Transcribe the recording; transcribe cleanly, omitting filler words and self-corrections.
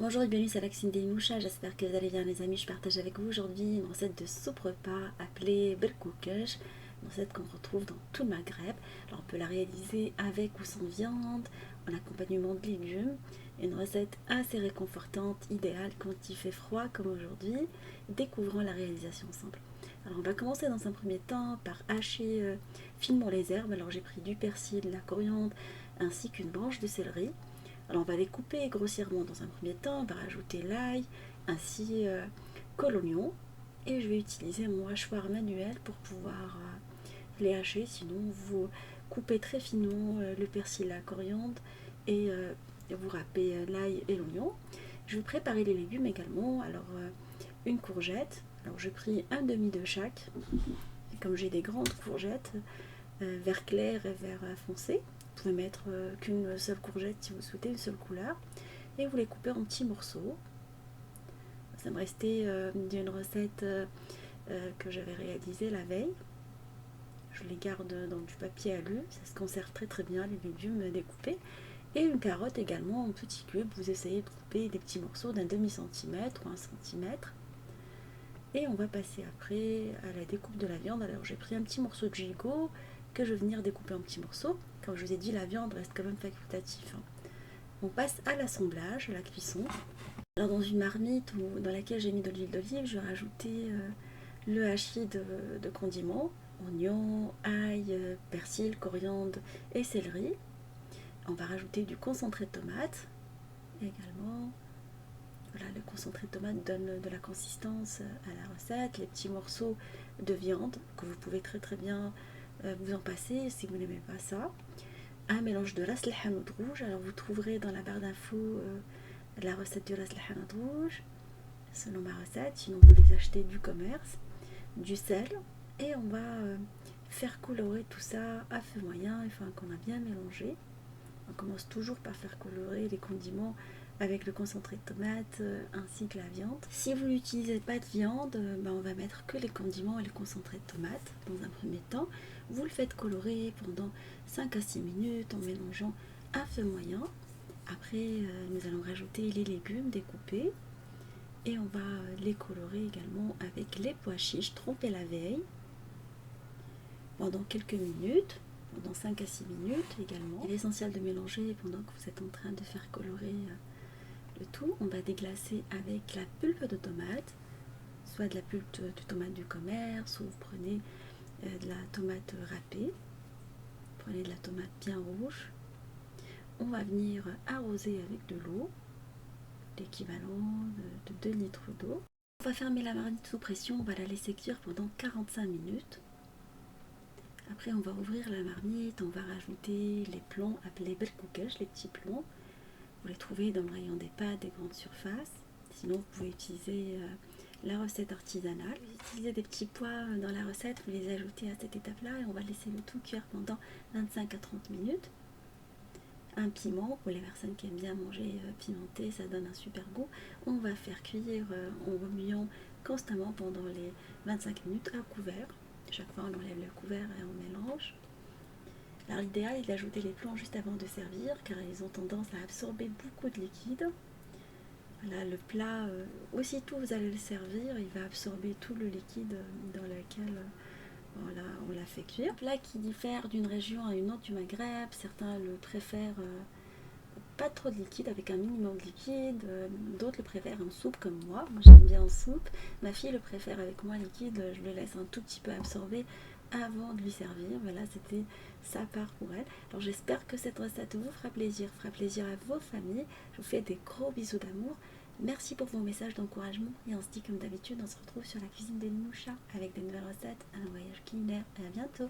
Bonjour et bienvenue sur la cuisine des Moucha, j'espère que vous allez bien les amis. Je partage avec vous aujourd'hui une recette de soupe repas appelée berkoukesh, une recette qu'on retrouve dans tout le Maghreb. Alors on peut la réaliser avec ou sans viande, en accompagnement de légumes. Une recette assez réconfortante, idéale quand il fait froid comme aujourd'hui. Découvrons la réalisation simple. Alors on va commencer dans un premier temps par hacher finement les herbes. Alors j'ai pris du persil, de la coriandre ainsi qu'une branche de céleri. Alors on va les couper grossièrement dans un premier temps, on va rajouter l'ail ainsi que l'oignon et je vais utiliser mon hachoir manuel pour pouvoir les hacher, sinon vous coupez très finement le persil, la coriandre et vous râpez l'ail et l'oignon. Je vais préparer les légumes également, alors une courgette, alors j'ai pris un demi de chaque, et comme j'ai des grandes courgettes, vert clair et vert foncé. Vous pouvez mettre qu'une seule courgette si vous souhaitez, une seule couleur. Et vous les coupez en petits morceaux. Ça me restait d'une recette que j'avais réalisée la veille. Je les garde dans du papier alu. Ça se conserve très très bien, les légumes découpés. Et une carotte également en petits cubes. Vous essayez de couper des petits morceaux d'un demi-centimètre ou un centimètre. Et on va passer après à la découpe de la viande. Alors j'ai pris un petit morceau de gigot que je vais venir découper en petits morceaux. Comme je vous ai dit, la viande reste quand même facultatif. On passe à l'assemblage, à la cuisson. Alors dans une marmite dans laquelle j'ai mis de l'huile d'olive, je vais rajouter le hachis de condiments, oignons, ail, persil, coriandre et céleri. On va rajouter du concentré de tomate également. Voilà, le concentré de tomate donne de la consistance à la recette. Les petits morceaux de viande que vous pouvez très très bien vous en passer si vous n'aimez pas ça. Un mélange de ras el hanout rouge. Alors vous trouverez dans la barre d'infos la recette du ras el hanout rouge selon ma recette. Sinon vous les achetez du commerce. Du sel et on va faire colorer tout ça à feu moyen une fois qu'on a bien mélangé. On commence toujours par faire colorer les condiments avec le concentré de tomate ainsi que la viande. Si vous n'utilisez pas de viande, on va mettre que les condiments et le concentré de tomate dans un premier temps. Vous le faites colorer pendant 5 à 6 minutes en mélangeant à feu moyen. Après, nous allons rajouter les légumes découpés et on va les colorer également avec les pois chiches trempés la veille pendant quelques minutes. Pendant 5 à 6 minutes également. Il est essentiel de mélanger pendant que vous êtes en train de faire colorer le tout. On va déglacer avec la pulpe de tomate, soit de la pulpe de tomate du commerce, ou vous prenez de la tomate râpée. Prenez de la tomate bien rouge. On va venir arroser avec de l'eau, l'équivalent de 2 litres d'eau. On va fermer la marmite sous pression, on va la laisser cuire pendant 45 minutes. Après, on va ouvrir la marmite, on va rajouter les plomb appelés berkoukesh, les petits plombs. Vous les trouvez dans le rayon des pâtes des grandes surfaces. Sinon, vous pouvez utiliser la recette artisanale. Vous utilisez des petits pois dans la recette, vous les ajoutez à cette étape-là et on va laisser le tout cuire pendant 25 à 30 minutes. Un piment, pour les personnes qui aiment bien manger pimenté, ça donne un super goût. On va faire cuire en remuant constamment pendant les 25 minutes à couvert. Chaque fois, on enlève le couvert et on mélange. Alors l'idéal est d'ajouter les plants juste avant de servir car ils ont tendance à absorber beaucoup de liquide. Voilà, le plat, aussitôt vous allez le servir, il va absorber tout le liquide dans lequel on l'a fait cuire. Un plat qui diffère d'une région à une autre du Maghreb, certains le préfèrent pas trop de liquide, avec un minimum de liquide, d'autres le préfèrent en soupe comme moi j'aime bien en soupe. Ma fille le préfère avec moins liquide, je le laisse un tout petit peu absorber avant de lui servir. Voilà, c'était sa part pour elle. Alors j'espère que cette recette vous fera plaisir à vos familles. Je vous fais des gros bisous d'amour. Merci pour vos messages d'encouragement et on se dit comme d'habitude, on se retrouve sur la cuisine des Moucha avec des nouvelles recettes, un voyage culinaire et à bientôt.